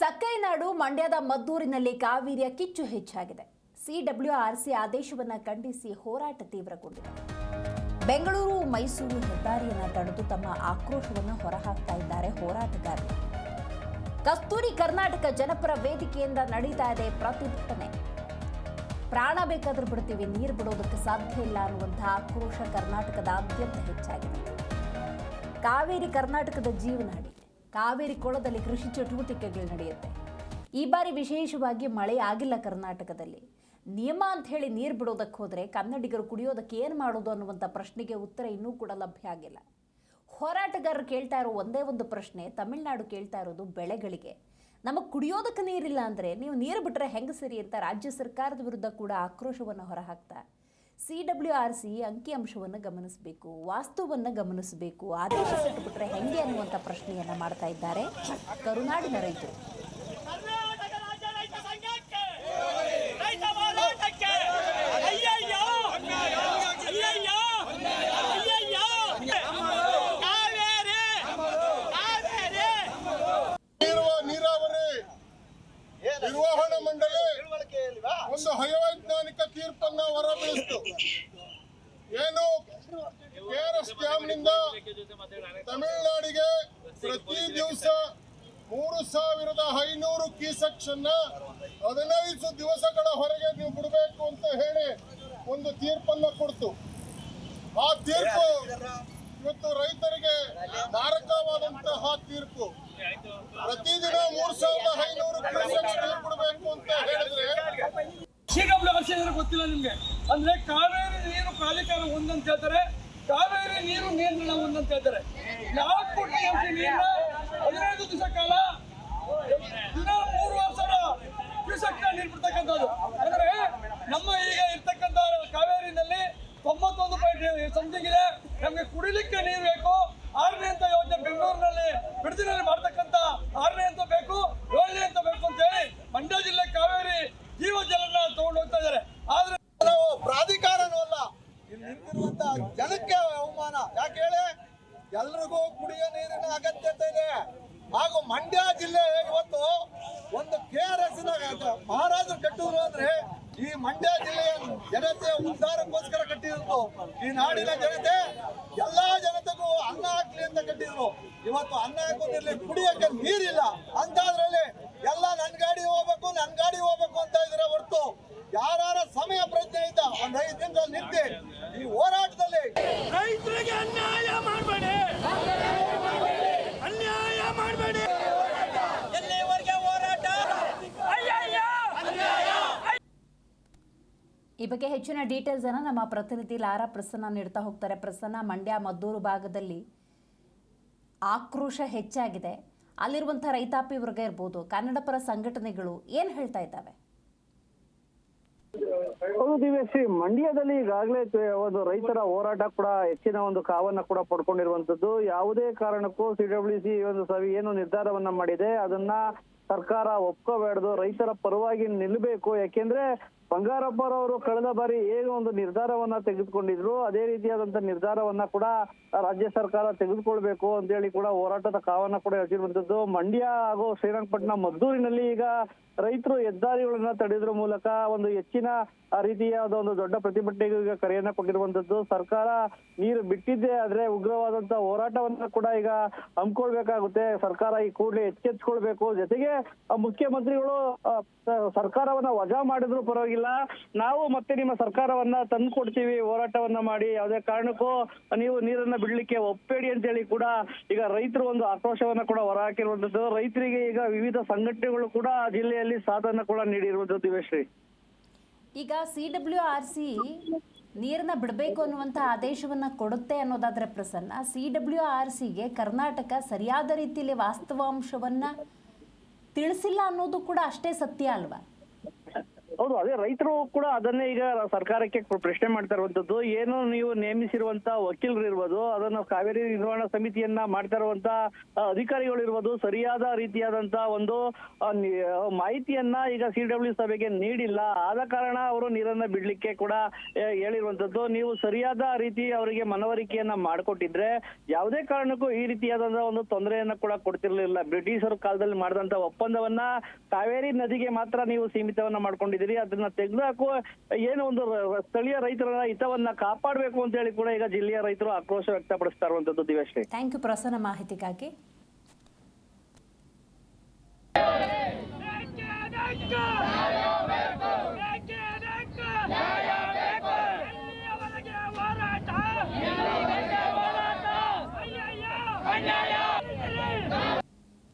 ಸಕ್ಕೈನಾಡು ಮಂಡ್ಯದ ಮದ್ದೂರಿನಲ್ಲಿ ಕಾವೇರಿಯ ಕಿಚ್ಚು ಹೆಚ್ಚಾಗಿದೆ. ಸಿಡಬ್ಲ್ಯೂಆರ್ಸಿ ಆದೇಶವನ್ನು ಖಂಡಿಸಿ ಹೋರಾಟ ತೀವ್ರಗೊಂಡಿದೆ. ಬೆಂಗಳೂರು ಮೈಸೂರು ಹೆದ್ದಾರಿಯನ್ನು ತಡೆದು ತಮ್ಮ ಆಕ್ರೋಶವನ್ನು ಹೊರಹಾಕ್ತಾ ಇದ್ದಾರೆ ಹೋರಾಟಗಾರರು. ಕಸ್ತೂರಿ ಕರ್ನಾಟಕ ಜನಪರ ವೇದಿಕೆಯಿಂದ ನಡೀತಾ ಇದೆ ಪ್ರತಿಭಟನೆ. ಪ್ರಾಣ ಬೇಕಾದ್ರೂ ಬಿಡ್ತೀವಿ, ನೀರು ಬಿಡೋದಕ್ಕೆ ಸಾಧ್ಯ ಇಲ್ಲ ಅನ್ನುವಂತಹ ಆಕ್ರೋಶ ಕರ್ನಾಟಕದಾದ್ಯಂತ ಹೆಚ್ಚಾಗಿದೆ. ಕಾವೇರಿ ಕರ್ನಾಟಕದ ಜೀವನಾಡಿ. ಕಾವೇರಿ ಕೊಳದಲ್ಲಿ ಕೃಷಿ ಚಟುವಟಿಕೆಗಳು ನಡೆಯುತ್ತೆ. ಈ ಬಾರಿ ವಿಶೇಷವಾಗಿ ಮಳೆ ಆಗಿಲ್ಲ ಕರ್ನಾಟಕದಲ್ಲಿ. ನಿಯಮ ಅಂತ ಹೇಳಿ ನೀರು ಬಿಡೋದಕ್ಕೆ ಹೋದರೆ ಕನ್ನಡಿಗರು ಕುಡಿಯೋದಕ್ಕೆ ಏನು ಮಾಡೋದು ಅನ್ನುವಂಥ ಪ್ರಶ್ನೆಗೆ ಉತ್ತರ ಇನ್ನೂ ಕೂಡ ಲಭ್ಯ ಆಗಿಲ್ಲ. ಹೋರಾಟಗಾರರು ಕೇಳ್ತಾ ಇರೋ ಒಂದೇ ಒಂದು ಪ್ರಶ್ನೆ, ತಮಿಳುನಾಡು ಕೇಳ್ತಾ ಇರೋದು ಬೆಳೆಗಳಿಗೆ. ನಮಗೆ ಕುಡಿಯೋದಕ್ಕೆ ನೀರಿಲ್ಲ ಅಂದರೆ ನೀವು ನೀರು ಬಿಟ್ಟರೆ ಹೆಂಗೆ ಸರಿ ಅಂತ ರಾಜ್ಯ ಸರ್ಕಾರದ ವಿರುದ್ಧ ಕೂಡ ಆಕ್ರೋಶವನ್ನು ಹೊರಹಾಕ್ತಾ ಸಿಡಬ್ಲ್ಯೂಆರ್ಸಿ ಅಂಕಿಅಂಶವನ್ನು ಗಮನಿಸಬೇಕು, ವಾಸ್ತುವನ್ನು ಗಮನಿಸಬೇಕು, ಆದೇಶ ಬಿಟ್ಟರೆ ಹೆಂಗೆ ಅನ್ನುವಂಥ ಪ್ರಶ್ನೆಯನ್ನು ಮಾಡ್ತಾ ಇದ್ದಾರೆ ಕರುನಾಡಿನ ರೈತರು. ನಿರ್ವಹಣಾ ಮಂಡಳಿ ಒಂದು ಅವೈಜ್ಞಾನಿಕ ತೀರ್ಪನ್ನ ಹೊರಬೀಳಿಸಿತು. ಏನು ಕೆಆರ್ಎಸ್ ಡ್ಯಾಮ್ನಿಂದ ತಮಿಳುನಾಡಿಗೆ ಪ್ರತಿ ದಿವಸ 3500 ಕ್ಯೂಸೆಕ್ಸ್ ಅನ್ನ 15 ದಿವಸಗಳ ಹೊರಗೆ ನೀವು ಬಿಡಬೇಕು ಅಂತ ಹೇಳಿ ಒಂದು ತೀರ್ಪನ್ನ ಕೊಡ್ತು. ಆ ತೀರ್ಪು ಇವತ್ತು ರೈತರಿಗೆ ಮಾರಕವಾದಂತಹ ತೀರ್ಪು. ಪ್ರತಿದಿನ 3500 ಕ್ಯೂಸೆಕ್ಸ್ ನೀರು ಬಿಡಬೇಕು ಅಂತ ಹೇಳಿದ್ರೆ ಸಿಡಬ್ಲ್ಯೂಆರ್ಸಿ ಗೊತ್ತಿಲ್ಲ ನಿಮ್ಗೆ. ಅಂದ್ರೆ ಕಾವೇರಿ ನೀರು ಪ್ರಾಧಿಕಾರ ಒಂದಂತ ಹೇಳ್ತಾರೆ, ಕಾವೇರಿ ನೀರು ನಿಯಂತ್ರಣ ಒಂದಂತ ಹೇಳ್ತಾರೆ. 4 TMC ನೀರನ್ನ 15 ದಿವಸ ಕಾಲ ದಿನ 3000 ಕ್ಯೂಸೆಕ್ ನೀರು ಬಿಡ್ತಕ್ಕಂಥದ್ದು. ಅಂದ್ರೆ ನಮ್ಮ ಈಗ ಇರ್ತಕ್ಕಂಥ ಕಾವೇರಿನಲ್ಲಿ 91 ಸಮಥಿಂಗ್ ಇದೆ. ನಮ್ಗೆ ಕುಡಿಲಿಕ್ಕೆ ನೀರು ಬೇಕು. 6ನೇ ಅಂತ ಯೋಜನೆ ಬೆಂಗಳೂರಿನಲ್ಲಿ ಬಿಡದಿನಲ್ಲಿ ಮಾಡ್ತಕ್ಕಂಥ 6ನೇ ಅಂತ ಬೇಕು, 7ನೇ ಅಂತ ಬೇಕು ಅಂತ ಹೇಳಿ ಮಂಡ್ಯ ಜಿಲ್ಲೆ ಕಾವೇರಿ ಜೀವ ಜಲನ ತಗೊಂಡು ಹೋಗ್ತಾ ಇದ್ದಾರೆ. ಆದ್ರೆ ನಾವು ಪ್ರಾಧಿಕಾರನೂ ಅಲ್ಲ, ಇಲ್ಲಿ ನಿಂತಿರುವಂತ ಜನಕ್ಕೆ ಅವಮಾನ. ಯಾಕೆ ಹೇಳಿ, ಎಲ್ರಿಗೂ ಕುಡಿಯೋ ನೀರಿನ ಅಗತ್ಯತೆ ಇದೆ. ಹಾಗೂ ಮಂಡ್ಯ ಜಿಲ್ಲೆ ಇವತ್ತು ಒಂದು ಕೆಆರ್ಎಸ್ ಮಹಾರಾಜರು ಕಟ್ಟಿದ್ರು ಅಂದ್ರೆ ಈ ಮಂಡ್ಯ ಜಿಲ್ಲೆಯ ಜನತೆಯ ಉದ್ಧಾರಕ್ಕೋಸ್ಕರ ಕಟ್ಟಿದ್ರು. ಈ ನಾಡಿನ ಜನತೆ ಎಲ್ಲಾ ಜನತೆಗೂ ಅನ್ನ ಹಾಕ್ಲಿ ಅಂತ ಕಟ್ಟಿದ್ರು. ಇವತ್ತು ಅನ್ನ ಹಾಕೋದಿರ್ಲಿ, ಕುಡಿಯಕ್ಕೆ ನೀರಿಲ್ಲ ಅಂತಾದ್ರಲ್ಲಿ ಎಲ್ಲ ನನ್ ಗಾಡಿ ಹೋಗ್ಬೇಕು ಅಂತ ಇದ್ರೆ ಹೊರತು ಯಾರ ಸಮಯ ಪ್ರಜ್ಞೆ ಇದ್ದ ಒಂದ್ 5 ದಿನದಲ್ಲಿ ನಿಂತು ಈ ಹೋರಾಟದಲ್ಲಿ ರೈತರಿಗೆ ಅನ್ಯಾಯ ಮಾಡಬೇಡಿ, ಅನ್ಯಾಯ ಮಾಡಬೇಡಿ. ಎಲ್ಲಿವರೆಗೆ ಹೋರಾಟ? ಈ ಬಗ್ಗೆ ಹೆಚ್ಚಿನ ಡೀಟೇಲ್ಸ್ ಅನ್ನು ನಮ್ಮ ಪ್ರತಿನಿಧಿ ಲಾರಾ ಪ್ರಸನ್ನ ನೀಡ್ತಾ ಹೋಗ್ತಾರೆ. ಪ್ರಸನ್ನ, ಮಂಡ್ಯ ಮದ್ದೂರು ಭಾಗದಲ್ಲಿ ಆಕ್ರೋಶ ಹೆಚ್ಚಾಗಿದೆ. ಅಲ್ಲಿರುವಂತಹ ರೈತಾಪಿ ವರ್ಗ ಇರ್ಬೋದು, ಕನ್ನಡ ಪರ ಸಂಘಟನೆಗಳು ಏನು ಹೇಳ್ತಾ ಇದ್ದಾವೆ? ಹೌದು ದಿವೇಶಿ, ಮಂಡ್ಯದಲ್ಲಿ ಈಗಾಗಲೇ ಒಂದು ರೈತರ ಹೋರಾಟ ಕೂಡ ಹೆಚ್ಚಿನ ಒಂದು ಕಾವನ್ನ ಕೂಡ ಪಡ್ಕೊಂಡಿರುವಂತದ್ದು. ಯಾವುದೇ ಕಾರಣಕ್ಕೂ ಸಿಡಬ್ಲ್ಯೂಸಿ ಒಂದು ಏನು ನಿರ್ಧಾರವನ್ನ ಮಾಡಿದೆ ಅದನ್ನ ಸರ್ಕಾರ ಒಪ್ಕೋಬೇಡ್ದು, ರೈತರ ಪರವಾಗಿ ನಿಲ್ಲಬೇಕು. ಯಾಕೆಂದ್ರೆ ಬಂಗಾರಪ್ಪರವರು ಕಳೆದ ಬಾರಿ ಹೇಗೆ ಒಂದು ನಿರ್ಧಾರವನ್ನ ತೆಗೆದುಕೊಂಡಿದ್ರು ಅದೇ ರೀತಿಯಾದಂತ ನಿರ್ಧಾರವನ್ನ ಕೂಡ ರಾಜ್ಯ ಸರ್ಕಾರ ತೆಗೆದುಕೊಳ್ಬೇಕು ಅಂತ ಹೇಳಿ ಕೂಡ ಹೋರಾಟದ ಕಾವನ್ನ ಕೂಡ ಹೆಚ್ಚಿರುವಂತದ್ದು. ಮಂಡ್ಯ ಹಾಗೂ ಶ್ರೀರಂಗಪಟ್ಟಣ ಮದ್ದೂರಿನಲ್ಲಿ ಈಗ ರೈತರು ಹೆದ್ದಾರಿಗಳನ್ನ ತಡೆಯೋದ್ರ ಮೂಲಕ ಒಂದು ಹೆಚ್ಚಿನ ರೀತಿಯಾದ ಒಂದು ದೊಡ್ಡ ಪ್ರತಿಭಟನೆಗೆ ಕರೆಯನ್ನ ಕೊಟ್ಟಿರುವಂತದ್ದು. ಸರ್ಕಾರ ನೀರು ಬಿಟ್ಟಿದ್ದೇ ಆದ್ರೆ ಉಗ್ರವಾದಂತ ಹೋರಾಟವನ್ನ ಕೂಡ ಈಗ ಹಮ್ಮಿಕೊಳ್ಬೇಕಾಗುತ್ತೆ. ಸರ್ಕಾರ ಈ ಕೂಡಲೇ ಎಚ್ಚೆತ್ಕೊಳ್ಬೇಕು. ಜೊತೆಗೆ ಮುಖ್ಯಮಂತ್ರಿಗಳು ಸರ್ಕಾರವನ್ನ ವಜಾ ಮಾಡಿದ್ರು ಪರವಾಗಿಲ್ಲ, ನಾವು ಮತ್ತೆ ನಿಮ್ಮ ಸರ್ಕಾರವನ್ನ ತಂದು ಕೊಡ್ತೀವಿ, ಹೋರಾಟವನ್ನ ಮಾಡಿ, ಯಾವುದೇ ಕಾರಣಕ್ಕೂ ನೀವು ನೀರನ್ನ ಬಿಡ್ಲಿಕ್ಕೆ ಒಪ್ಪಬೇಡಿ ಅಂತ ಹೇಳಿ ಕೂಡ ಈಗ ರೈತರು ಒಂದು ಆಕ್ರೋಶವನ್ನ ಕೂಡ ಹೊರಹಾಕಿರುವಂತದ್ದು. ರೈತರಿಗೆ ಈಗ ವಿವಿಧ ಸಂಘಟನೆಗಳು ಕೂಡ ಜಿಲ್ಲೆಯಲ್ಲಿ ಸಾಥನ್ನ ಕೂಡ ನೀಡಿರುವಂತದ್ದು. ದಿವೇಶ್ರೀ, ಈಗ ಸಿಡಬ್ಲ್ಯೂಆರ್ಸಿ ನೀರನ್ನ ಬಿಡಬೇಕು ಅನ್ನುವಂಥ ಆದೇಶವನ್ನು ಕೊಡುತ್ತೆ ಅನ್ನೋದಾದ್ರೆ ಪ್ರಸನ್ನ, ಸಿಡಬ್ಲ್ಯೂಆರ್ಸಿಗೆ ಕರ್ನಾಟಕ ಸರಿಯಾದ ರೀತಿಯಲ್ಲಿ ವಾಸ್ತವಾಂಶವನ್ನ ತಿಳಿಸಿಲ್ಲ ಅನ್ನೋದು ಕೂಡ ಅಷ್ಟೇ ಸತ್ಯ ಅಲ್ವಾ? ಹೌದು, ಅದೇ ರೈತರು ಕೂಡ ಅದನ್ನೇ ಈಗ ಸರ್ಕಾರಕ್ಕೆ ಪ್ರಶ್ನೆ ಮಾಡ್ತಾ ಇರುವಂತದ್ದು. ಏನು ನೀವು ನೇಮಿಸಿರುವಂತ ವಕೀಲರು ಇರ್ಬೋದು, ಅದನ್ನ ಕಾವೇರಿ ನಿರ್ವಹಣಾ ಸಮಿತಿಯನ್ನ ಮಾಡ್ತಾ ಇರುವಂತ ಅಧಿಕಾರಿಗಳು ಇರ್ಬೋದು, ಸರಿಯಾದ ರೀತಿಯಾದಂತ ಒಂದು ಮಾಹಿತಿಯನ್ನ ಈಗ CW ಸಭೆಗೆ ನೀಡಿಲ್ಲ. ಆದ ಕಾರಣ ಅವರು ನೀರನ್ನ ಬಿಡ್ಲಿಕ್ಕೆ ಕೂಡ ಹೇಳಿರುವಂತದ್ದು. ನೀವು ಸರಿಯಾದ ರೀತಿ ಅವರಿಗೆ ಮನವರಿಕೆಯನ್ನ ಮಾಡಿಕೊಟ್ಟಿದ್ರೆ ಯಾವುದೇ ಕಾರಣಕ್ಕೂ ಈ ರೀತಿಯಾದಂತಹ ಒಂದು ತೊಂದರೆಯನ್ನ ಕೂಡ ಕೊಡ್ತಿರ್ಲಿಲ್ಲ. ಬ್ರಿಟಿಷರ ಕಾಲದಲ್ಲಿ ಮಾಡಿದಂತ ಒಪ್ಪಂದವನ್ನ ಕಾವೇರಿ ನದಿಗೆ ಮಾತ್ರ ನೀವು ಸೀಮಿತವನ್ನ ಮಾಡ್ಕೊಂಡಿದ್ದೀರಿ. ಅದನ್ನ ತೆಗೆದುಹಾಕುವ ಏನು ಒಂದು ಸ್ಥಳೀಯ ರೈತರ ಹಿತವನ್ನ ಕಾಪಾಡಬೇಕು ಅಂತ ಹೇಳಿ ಕೂಡ ಈಗ ಜಿಲ್ಲೆಯ ರೈತರು ಆಕ್ರೋಶ ವ್ಯಕ್ತಪಡಿಸ್ತಾ ಇರುವಂತದ್ದು. ದಿವ್ಯಶ್ರೀ, ಥ್ಯಾಂಕ್ ಯು ಪ್ರಸನ್ನ ಮಾಹಿತಿಗಾಗಿ.